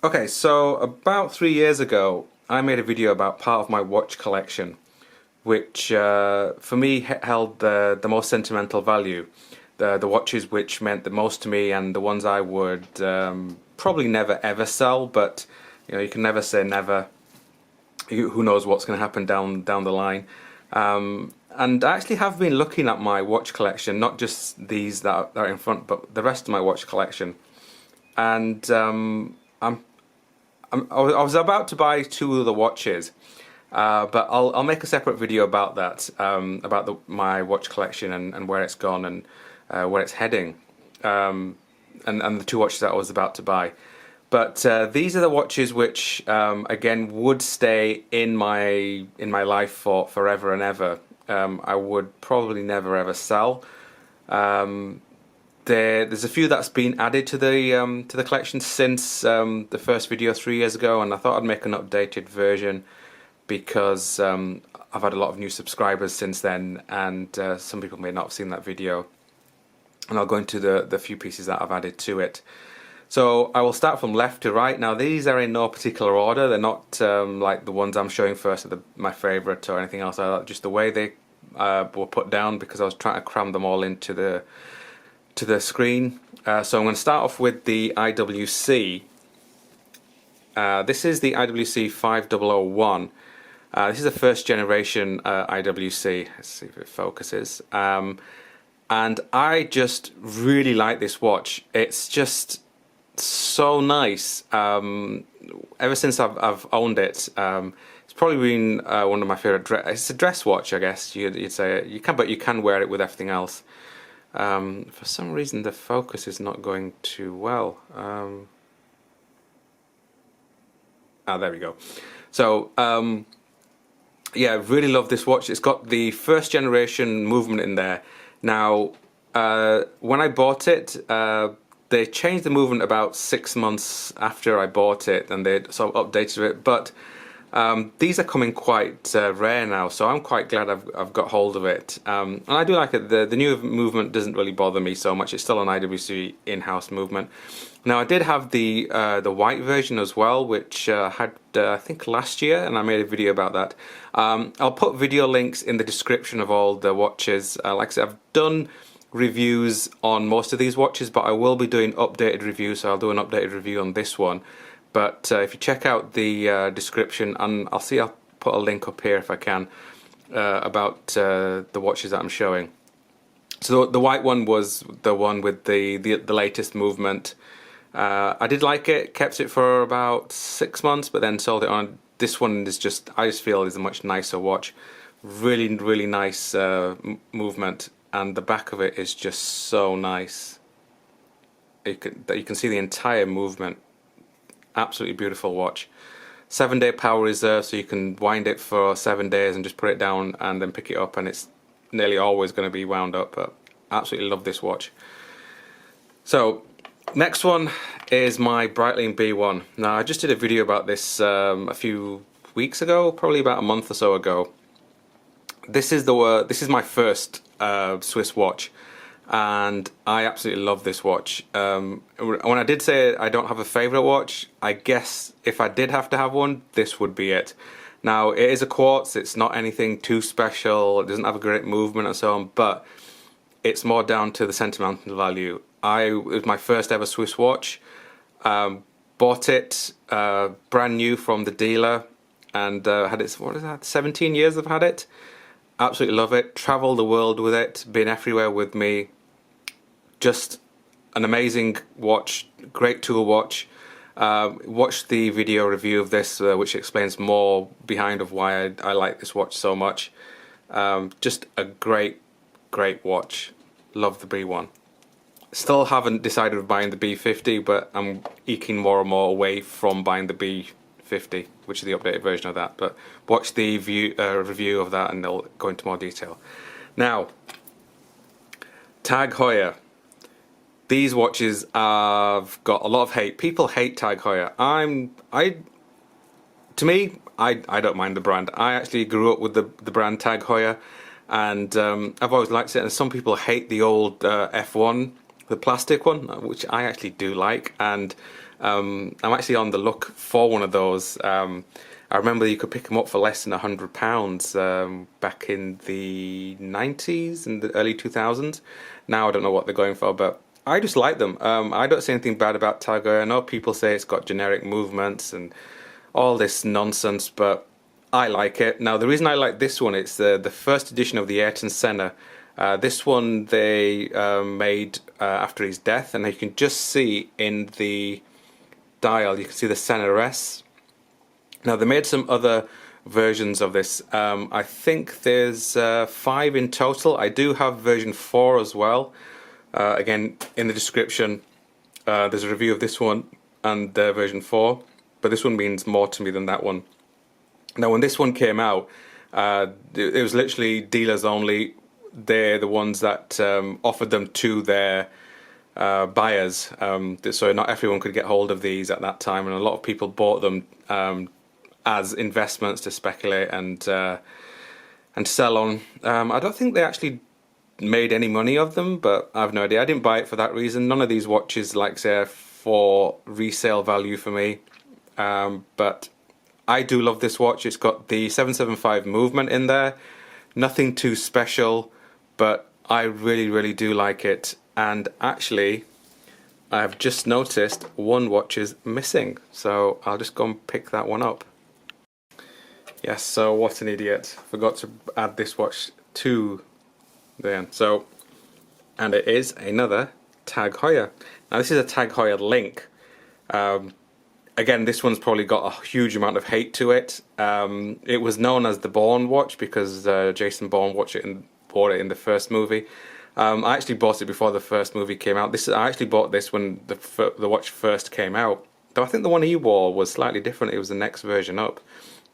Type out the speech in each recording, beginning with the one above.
Okay, so about 3 years ago, I made a video about part of my watch collection, which for me held the most sentimental value. The watches which meant the most to me, and the ones I would probably never ever sell, but you know, you can never say never. Who knows what's going to happen down the line. And I actually have been looking at my watch collection, not just these that are in front, but the rest of my watch collection. And I was about to buy two of the watches, but I'll make a separate video about that, about my watch collection and where it's gone and where it's heading, and the two watches that I was about to buy. But these are the watches which, again, would stay in my life for forever and ever. I would probably never ever sell. There's a few that's been added to the collection since the first video 3 years ago, and I thought I'd make an updated version because I've had a lot of new subscribers since then, and some people may not have seen that video. And I'll go into the few pieces that I've added to it. So I will start from left to right. Now these are in no particular order. They're not like the ones I'm showing first are my favourite or anything else like that. Just the way they were put down, because I was trying to cram them all into the screen. So I'm going to start off with the IWC. This is the IWC 5001. This is a first generation IWC. Let's see if it focuses. And I just really like this watch. It's just so nice. Ever since I've owned it, it's probably been one of my favorite. It's a dress watch, I guess you'd say. But you can wear it with everything else. For some reason the focus is not going too well. There we go. So yeah, really love this watch. It's got the first generation movement in there. Now when I bought it, they changed the movement about 6 months after I bought it, and they sort of updated it, but these are coming quite rare now, so I'm quite glad I've got hold of it. And I do like it. The new movement doesn't really bother me so much. It's still an IWC in-house movement. Now I did have the white version as well, which I had I think last year, and I made a video about that. I'll put video links in the description of all the watches. Like I said, I've done reviews on most of these watches, but I will be doing updated reviews, so I'll do an updated review on this one. But if you check out the description, and I'll put a link up here if I can, about the watches that I'm showing. So the white one was the one with the latest movement. I did like it, kept it for about 6 months, but then sold it on. This one is I just feel is a much nicer watch. Really, really nice movement, and the back of it is just so nice. You can see the entire movement. Absolutely beautiful watch. 7-day power reserve, so you can wind it for 7 days and just put it down and then pick it up, and it's nearly always going to be wound up. But absolutely love this watch. So next one is my Breitling B1. Now I just did a video about this a few weeks ago, probably about a month or so ago. This is my first Swiss watch, and I absolutely love this watch. When I did say I don't have a favourite watch, I guess if I did have to have one, this would be it. Now it is a quartz, it's not anything too special, it doesn't have a great movement and so on, but it's more down to the sentimental value. It was my first ever Swiss watch. Bought it brand new from the dealer, and had it, what is that, 17 years I've had it. Absolutely love it. Traveled the world with it, been everywhere with me. Just an amazing watch, great tool watch. Watch the video review of this, which explains more behind of why I like this watch so much. Just a great watch. Love the B1. Still haven't decided of buying the B50, but I'm eking more and more away from buying the B50, which is the updated version of that. But watch the review of that and they'll go into more detail. Now, Tag Heuer. These watches have got a lot of hate. People hate Tag Heuer. To me, I don't mind the brand. I actually grew up with the brand Tag Heuer, and I've always liked it. And some people hate the old F1 the plastic one, which I actually do like, and I'm actually on the look for one of those. I remember you could pick them up for less than £100 back in the 90s and the early 2000s. Now I don't know what they're going for, but I just like them. I don't see anything bad about Tag Heuer. I know people say it's got generic movements and all this nonsense, but I like it. Now the reason I like this one, it's the first edition of the Ayrton Senna. This one they made after his death, and you can just see in the dial, you can see the Senna S. Now they made some other versions of this. I think there's 5 in total. I do have version 4 as well. Again, in the description there's a review of this one and version 4, but this one means more to me than that one. Now when this one came out, it was literally dealers only. They're the ones that offered them to their buyers, so not everyone could get hold of these at that time, and a lot of people bought them as investments to speculate and sell on. I don't think they actually made any money of them, but I have no idea. I didn't buy it for that reason. None of these watches, like say, are for resale value for me, but I do love this watch. It's got the 775 movement in there. Nothing too special, but I really do like it. And actually, I've just noticed one watch is missing, so I'll just go and pick that one up. Yes, so what an idiot. Forgot to add this watch to the end. So, and it is another Tag Heuer. Now this is a Tag Heuer Link. Again, this one's probably got a huge amount of hate to it. It was known as the Bourne Watch because Jason Bourne bought it in the first movie. I actually bought it before the first movie came out. I actually bought this when the watch first came out. Though I think the one he wore was slightly different. It was the next version up.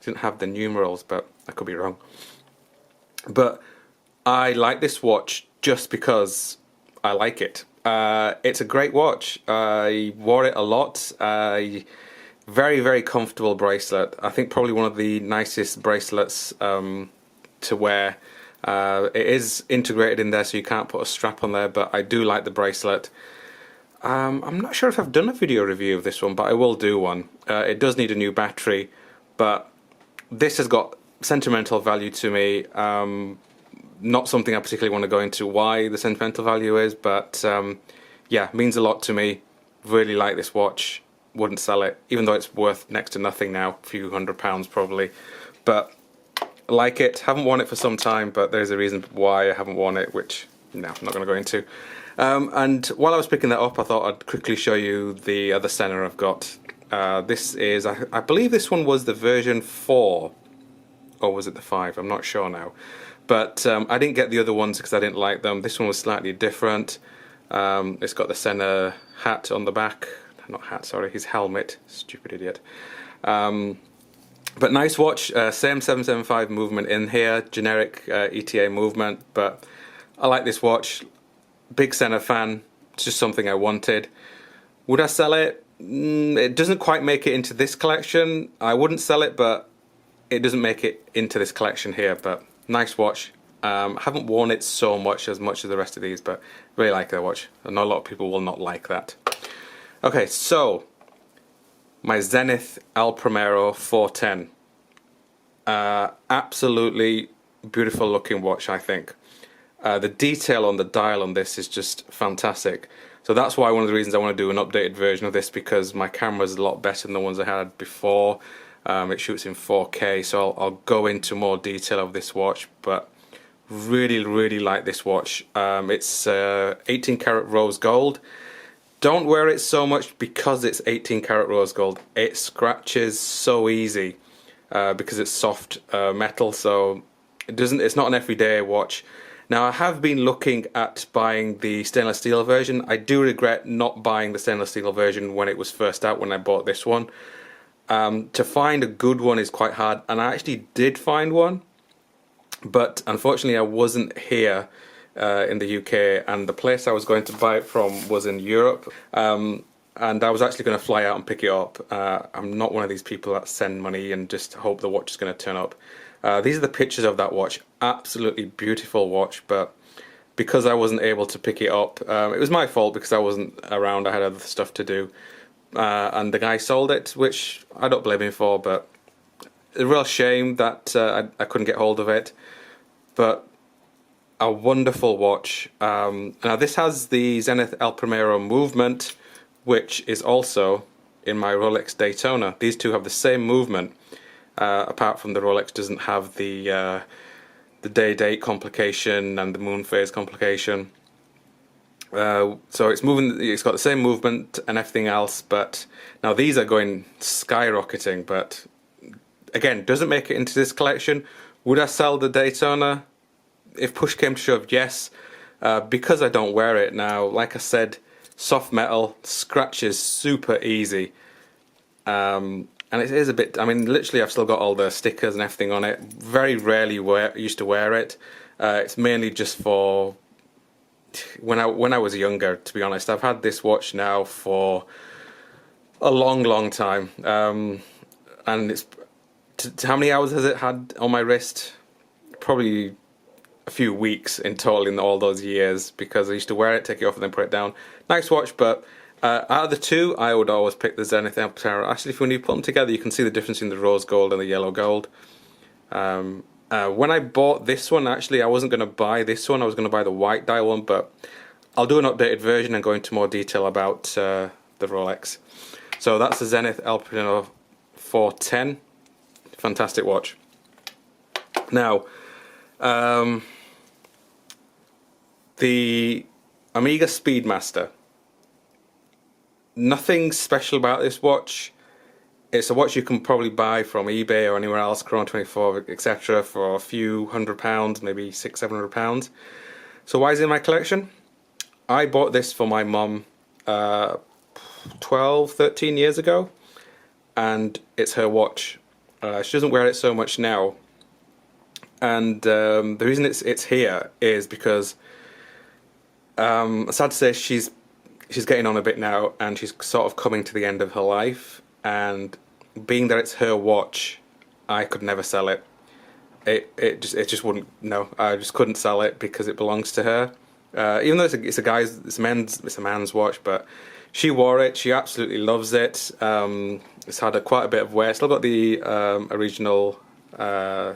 It didn't have the numerals, but I could be wrong. But I like this watch just because I like it. It's a great watch. I wore it a lot. Very comfortable bracelet. I think probably one of the nicest bracelets to wear. It is integrated in there, so you can't put a strap on there, but I do like the bracelet. I'm not sure if I've done a video review of this one, but I will do one. It does need a new battery, but this has got sentimental value to me. Not something I particularly want to go into why the sentimental value is, but yeah, means a lot to me. Really like this watch. Wouldn't sell it, even though it's worth next to nothing now, a few £100 probably. But like it, haven't worn it for some time, but there's a reason why I haven't worn it, which no, I'm not going to go into. And while I was picking that up, I thought I'd quickly show you the other Senna I've got. This is, I believe this one was the version 4, or was it the 5? I'm not sure now. But I didn't get the other ones because I didn't like them. This one was slightly different. It's got the Senna hat on the back. Not hat, sorry, his helmet. Stupid idiot. But nice watch. Same 775 movement in here. Generic ETA movement. But I like this watch. Big Senna fan. It's just something I wanted. Would I sell it? It doesn't quite make it into this collection. I wouldn't sell it, but it doesn't make it into this collection here. But nice watch. I haven't worn it so much as the rest of these, but really like the watch. I know a lot of people will not like that. Okay, so my Zenith El Primero 410. Absolutely beautiful looking watch, I think. The detail on the dial on this is just fantastic. So that's why one of the reasons I want to do an updated version of this, because my camera is a lot better than the ones I had before. It shoots in 4K, so I'll go into more detail of this watch, but really like this watch. It's 18 karat rose gold. Don't wear it so much because it's 18 karat rose gold. It scratches so easy because it's soft metal, so it's not an everyday watch. Now I have been looking at buying the stainless steel version. I do regret not buying the stainless steel version when it was first out, when I bought this one. To find a good one is quite hard, and I actually did find one, but unfortunately I wasn't here in the UK, and the place I was going to buy it from was in Europe, and I was actually going to fly out and pick it up. I'm not one of these people that send money and just hope the watch is going to turn up. These are the pictures of that watch. Absolutely beautiful watch, but because I wasn't able to pick it up. It was my fault because I wasn't around. I had other stuff to do, and the guy sold it, which I don't blame him for. But a real shame that I couldn't get hold of it. But a wonderful watch. Now this has the Zenith El Primero movement, which is also in my Rolex Daytona. These two have the same movement, apart from the Rolex doesn't have the day-date complication and the moon phase complication. So it's moving. It's got the same movement and everything else. But now these are going skyrocketing. But again, doesn't make it into this collection. Would I sell the Daytona? If push came to shove, yes. Because I don't wear it now, like I said, soft metal, scratches super easy. And it is a bit, I mean, literally I've still got all the stickers and everything on it. Very rarely used to wear it. It's mainly just for when I was younger, to be honest. I've had this watch now for a long time. And it's, how many hours has it had on my wrist? Probably a few weeks in total in all those years, because I used to wear it, take it off and then put it down. Nice watch, but out of the two, I would always pick the Zenith El Primero. Actually, when you put them together, you can see the difference in the rose gold and the yellow gold. When I bought this one, actually, I wasn't going to buy this one. I was going to buy the white dial one, but I'll do an updated version and go into more detail about the Rolex. So that's the Zenith El Primero 410. Fantastic watch. Now, the Amiga Speedmaster. Nothing special about this watch. It's a watch you can probably buy from eBay or anywhere else, Chrono24, etc., for a few £100, maybe £600-700. So why is it in my collection? I bought this for my mum 12-13 years ago, and it's her watch. She doesn't wear it so much now, and the reason it's here is because sad to say she's getting on a bit now, and she's sort of coming to the end of her life, and being that it's her watch, I could never sell it. It just wouldn't. No, I just couldn't sell it because it belongs to her. Even though it's a man's watch, but she wore it. She absolutely loves it. It's had quite a bit of wear. Still got the original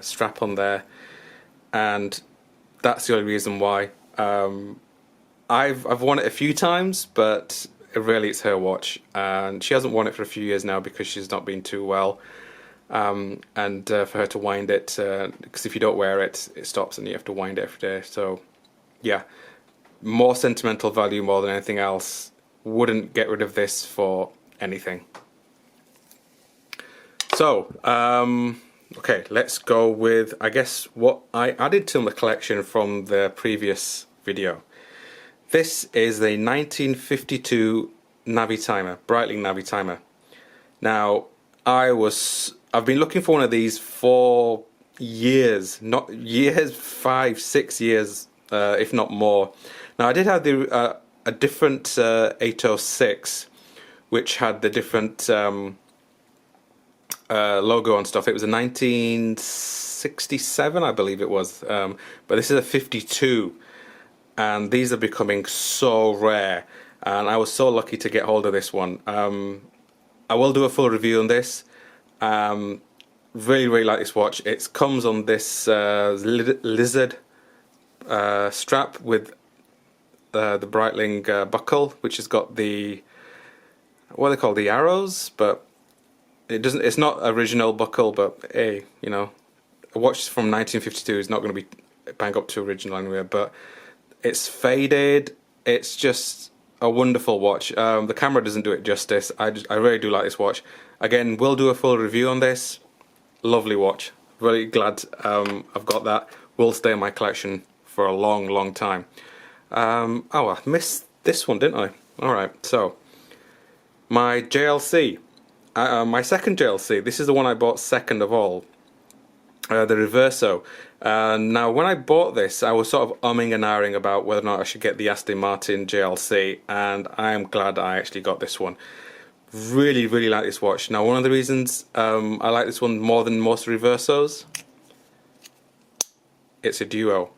strap on there, and that's the only reason why. I've worn it a few times, but really it's her watch, and she hasn't worn it for a few years now because she's not been too well. And for her to wind it, because if you don't wear it, it stops and you have to wind it every day. So yeah, more sentimental value more than anything else. Wouldn't get rid of this for anything. So okay, let's go with, I guess, what I added to my collection from the previous video. This is the 1952 Navi timer, Breitling Navi timer. Now, I've been looking for one of these for years, not years, 5-6 years, if not more. Now, I did have a different 806, which had the different logo and stuff. It was a 1967, I believe it was, but this is a 52. And these are becoming so rare, and I was so lucky to get hold of this one. I will do a full review on this. Really like this watch. It comes on this lizard strap with the Breitling buckle, which has got the, what are they called, the arrows, but it doesn't. It's not original buckle, but hey, you know, a watch from 1952 is not going to be bang up to original anyway. But it's faded. It's just a wonderful watch. The camera doesn't do it justice. I really do like this watch. Again, we'll do a full review on this. Lovely watch. Really glad I've got that. Will stay in my collection for a long time. Oh, I missed this one, didn't I? Alright, so my JLC. My second JLC. This is the one I bought second of all. The Reverso. Now, when I bought this, I was sort of umming and ahhing about whether or not I should get the Aston Martin JLC, and I am glad I actually got this one. Really like this watch. Now, one of the reasons I like this one more than most Reversos, it's a duo.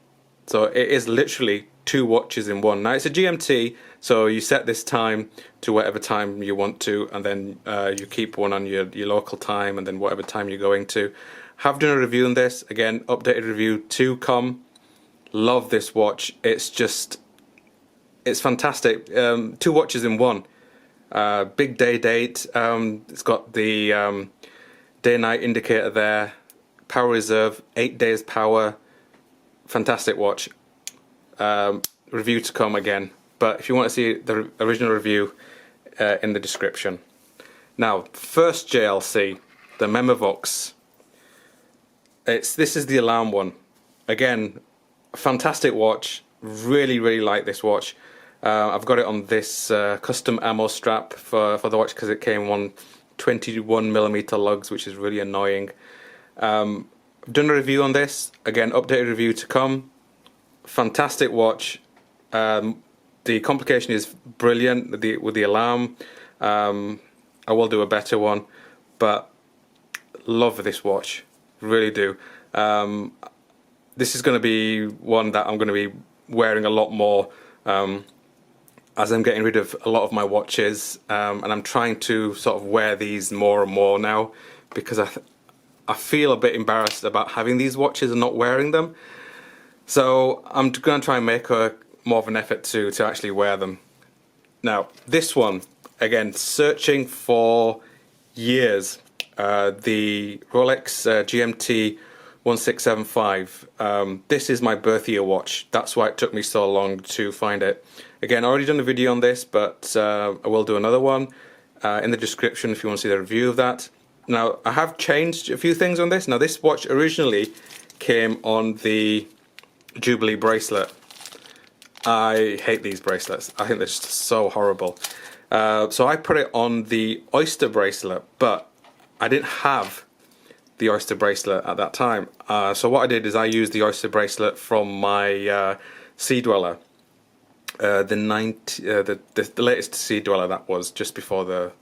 So it is literally 2 watches in one. Now it's a GMT, so you set this time to whatever time you want to, and then you keep one on your local time, and then whatever time you're going to. Have done a review on this, again, updated review to come. Love this watch. It's fantastic. 2 watches in one. Big day date. It's got the day-night indicator there. Power reserve, 8 days power. Fantastic watch. Review to come again. But if you want to see the original review, in the description. Now, first JLC, the Memovox. This is the alarm one. Again, fantastic watch. Really, really like this watch. I've got it on this custom ammo strap for the watch because it came on 21mm lugs, which is really annoying. I've done a review on this. Again, updated review to come. Fantastic watch. The complication is brilliant with the alarm. I will do a better one, but love this watch. Really do. This is going to be one that I'm going to be wearing a lot more as I'm getting rid of a lot of my watches, and I'm trying to sort of wear these more and more now because I feel a bit embarrassed about having these watches and not wearing them. So I'm going to try and make more of an effort to actually wear them. Now, this one, again, searching for years. The Rolex Gmt 1675. This is my birth year watch. That's why it took me so long to find it. Again, I already done a video on this, but I will do another one in the description if you want to see the review of that. Now, I have changed a few things on this. Now, this watch originally came on the Jubilee bracelet. I hate these bracelets. I think they're just so horrible. So I put it on the Oyster bracelet, but I didn't have the Oyster bracelet at that time. So what I did is I used the Oyster bracelet from my Sea Dweller, the latest Sea Dweller that was just before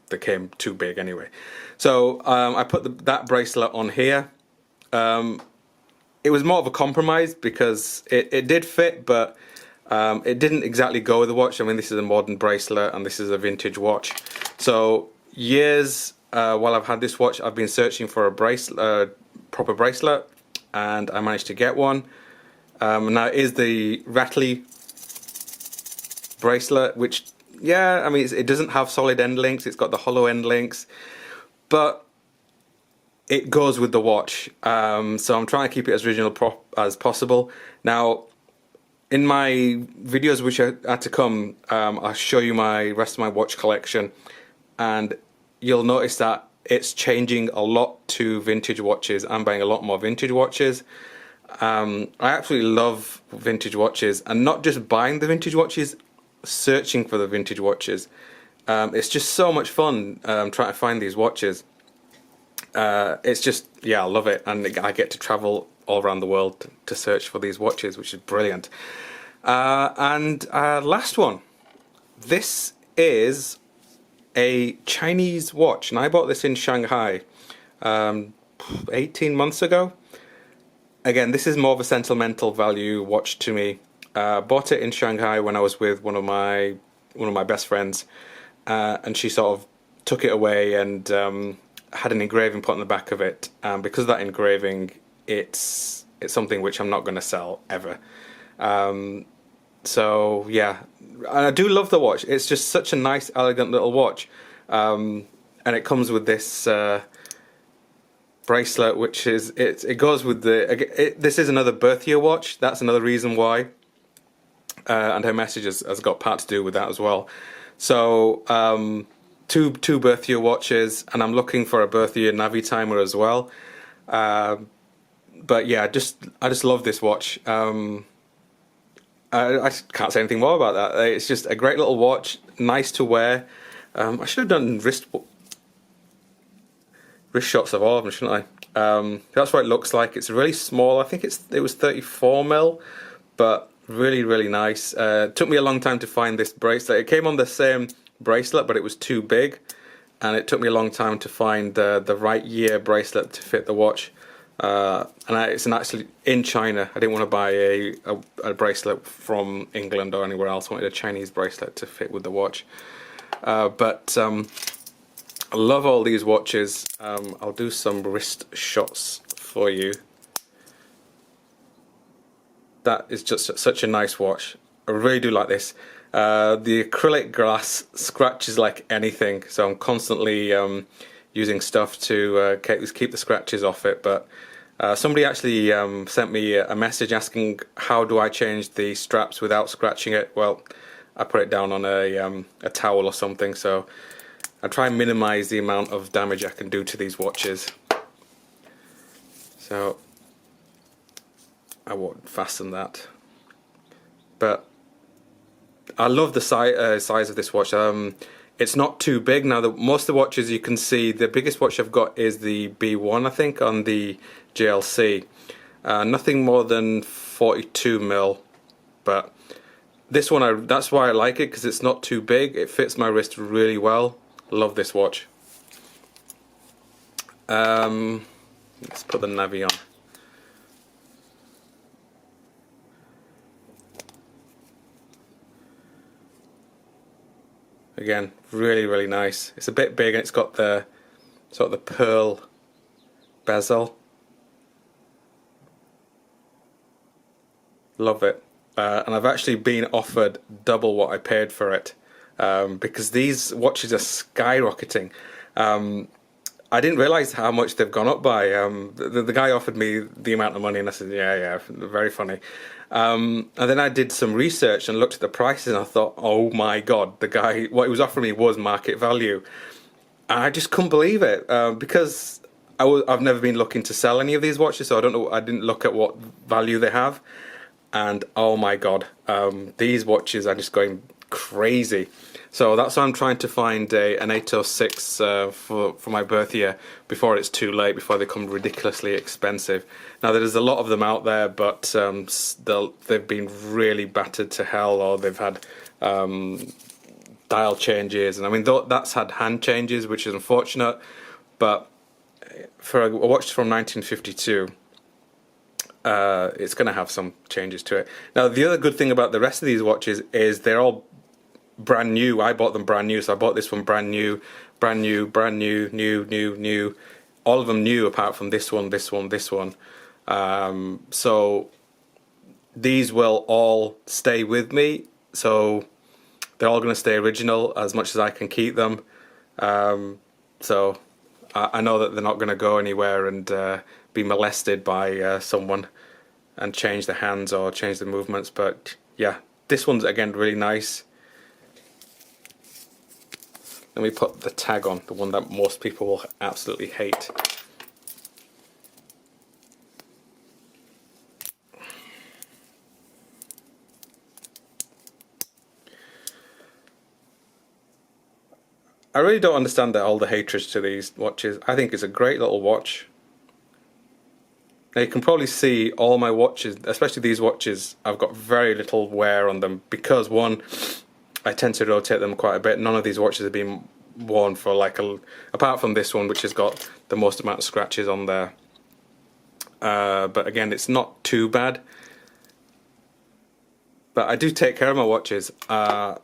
they came too big anyway. So I put that bracelet on here. It was more of a compromise because it did fit, but it didn't exactly go with the watch. I mean, this is a modern bracelet and this is a vintage watch. So years while I've had this watch, I've been searching for a proper bracelet, and I managed to get one. Now it is the rattly bracelet, which, yeah, I mean, it doesn't have solid end links. It's got the hollow end links, but it goes with the watch. So I'm trying to keep it as original as possible. Now, in my videos which are to come, I'll show you my rest of my watch collection, and you'll notice that it's changing a lot to vintage watches. I'm buying a lot more vintage watches. I absolutely love vintage watches, and not just buying the vintage watches, searching for the vintage watches. It's just so much fun trying to find these watches. It's just, yeah, I love it, and I get to travel all around the world to search for these watches, which is brilliant. And last one, this is a Chinese watch, and I bought this in Shanghai 18 months ago. Again, this is more of a sentimental value watch to me. Bought it in Shanghai when I was with one of my best friends, and she sort of took it away and had an engraving put on the back of it. Because of that engraving, it's something which I'm not going to sell ever. So yeah, and I do love the watch. It's just such a nice, elegant little watch, and it comes with this bracelet, which is it goes with this is another birth year watch. That's another reason why, and her message has got part to do with that as well. So two birth year watches, and I'm looking for a birth year Navi timer as well. But yeah, I just love this watch. I can't say anything more about that. It's just a great little watch, nice to wear. I should have done wrist shots of all of them, shouldn't I? That's what it looks like. It's really small. I think it was 34mm, but really, really nice. Took me a long time to find this bracelet. It came on the same bracelet, but it was too big, and it took me a long time to find the right year bracelet to fit the watch. It's actually in China. I didn't want to buy a bracelet from England or anywhere else. I wanted a Chinese bracelet to fit with the watch. I love all these watches. I'll do some wrist shots for you. That is just such a nice watch. I really do like this. The acrylic glass scratches like anything, so I'm constantly using stuff to keep the scratches off it. But somebody actually sent me a message asking how do I change the straps without scratching it. Well, I put it down on a towel or something, so I try and minimize the amount of damage I can do to these watches. So I won't fasten that. But I love the size of this watch. It's not too big. Now, most of the watches you can see, the biggest watch I've got is the B1, I think, on the JLC. Nothing more than 42 mil, but this one, that's why I like it, because it's not too big. It fits my wrist really well. Love this watch. Let's put the Navi on. Again, really, really nice. It's a bit big and it's got the sort of the pearl bezel. Love it. And I've actually been offered double what I paid for it, because these watches are skyrocketing. I didn't realize how much they've gone up by. The guy offered me the amount of money and I said, yeah, very funny. And then I did some research and looked at the prices and I thought, oh my God, the guy, what he was offering me was market value. And I just couldn't believe it, because I've never been looking to sell any of these watches, so I don't know, I didn't look at what value they have. And oh my God, these watches are just going crazy. So that's why I'm trying to find an 806 for my birth year before it's too late, before they become ridiculously expensive. Now there's a lot of them out there, but they've been really battered to hell, or they've had dial changes, and I mean that's had hand changes, which is unfortunate. But for a watch from 1952, it's going to have some changes to it. Now the other good thing about the rest of these watches is they're all brand new. I bought them brand new, so I bought this one brand new, new. All of them new apart from this one. So these will all stay with me. So they're all going to stay original as much as I can keep them. So I know that they're not going to go anywhere and be molested by someone and change the hands or change the movements. But yeah, this one's again really nice. Let me put the tag on, the one that most people will absolutely hate. I really don't understand all the hatred to these watches. I think it's a great little watch. Now you can probably see all my watches, especially these watches, I've got very little wear on them because one, I tend to rotate them quite a bit. None of these watches have been worn for apart from this one, which has got the most amount of scratches on there. But again, it's not too bad. But I do take care of my watches. I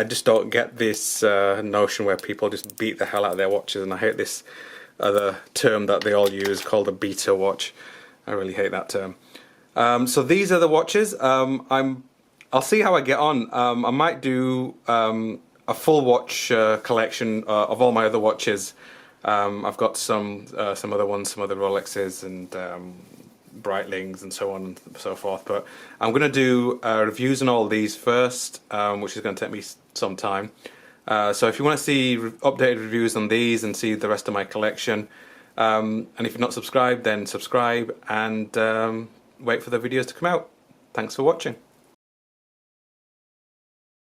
just don't get this notion where people just beat the hell out of their watches, and I hate this other term that they all use called a beta watch. I really hate that term. So these are the watches. I'll see how I get on. I might do a full watch collection of all my other watches. I've got some other ones, some other Rolexes and Breitlings and so on and so forth. But I'm going to do reviews on all these first, which is going to take me some time. So if you want to see updated reviews on these and see the rest of my collection, and if you're not subscribed, then subscribe and wait for the videos to come out. Thanks for watching.